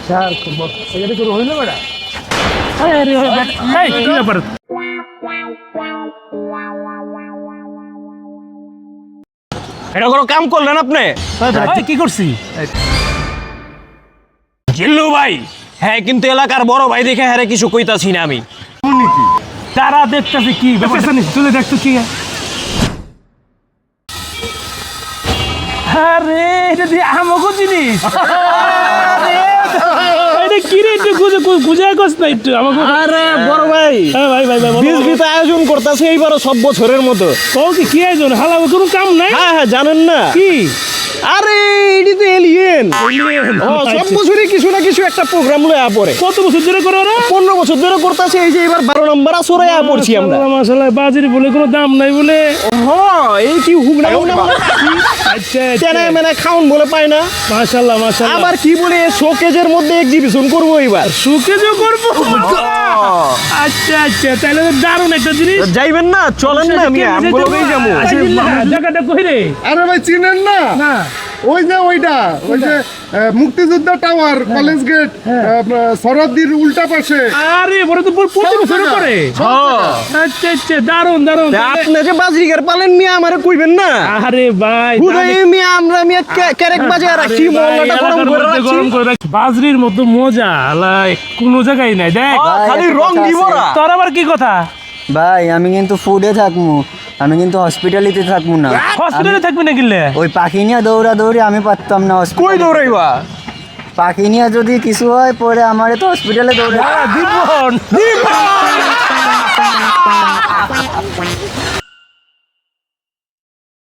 Sir এটা কি হইলো বেটা? কি ব্যাপার? এটা কোনো কাম করলেন আপনি? কি করছি? জিল্লু ভাই, হ্যাঁ কিন্তু এলাকার বড় ভাই দেখে হ্যাঁ কিছু কইতাছি না আমি। তারা দেখতেছে কি ব্যাপার জানিস? তুই দেখতো কি? আরে এটা দিয়ে আমাকে জিনিস। এটা কি রে? একটু গুজায় কস না একটু আমাকে। আরে বড় ভাই, হ্যাঁ ভাই ভাই ভাই বিশ বিতে আয়োজন করতেছে এইবারও সব বছরের মতো। ও কি আয়োজন? হালাবে কোনো কাম নাই? হ্যাঁ হ্যাঁ, জানেন না কি? আরে এটি তো এলিয়েন। সব বছরই কিছু না কিছু একটা প্রোগ্রাম লয়া পড়ে। কত বছর ধরে করে ওরা? 15 বছর ধরে করতেছে। এই যে এবার 12 নম্বর আসরে পড়ছি আমরা। মাশাআল্লাহ, বাজারে বলে কোনো দাম নাই বলে। এই কি হুগনা আচ্ছা চেনা মেনা খাউন বলে পায় না। মাশাআল্লাহ মাশাআল্লাহ। আবার কি বলে শোকেজের মধ্যে এক্সিবিশন করবো এবার। সুকেজও করবো? আচ্ছা আচ্ছা, তাহলে তো দারুণ একটা জিনিস। যাইবেন না? চলেন না, আমি আমগুলোকেই যাবো। জায়গাটা কই রে? আরে ভাই চিনেন না? না। ওই যে মুক্তিযোদ্ধা টাওয়ার, কলেজ গেট, সরাবদির উল্টা পাশে। আরে বড় তো প্রতি বছর করে। আচ্ছা আচ্ছা, দারুণ দারুণ। আপনি যে বাজরিগার পালেন মিয়া আমারে কইবেন না। আরে ভাই, হুদাই মিয়া আমরা মিয়া ক্যারেক বাজায় রাখছি, মহল্লাটা গরম করে রাখছি। বাজরির মতো মজা আলা কোন জায়গায় নাই। দেখ খালি রং দিবরা। তোর আবার কি কথা? ভাই আমি কিন্তু ফুডে থাকবো, আমি কিন্তু হসপিটালিতে থাকবো না। হসপিটালে থাকবি না গিলে? ওই পাখি নিয়ে দৌড়াদৌড়ি আমি পারতাম না। কই দৌড়াইবা? পাখি নিয়ে যদি কিছু হয় পরে আমারে তো হসপিটালে দৌড়ে। জীবন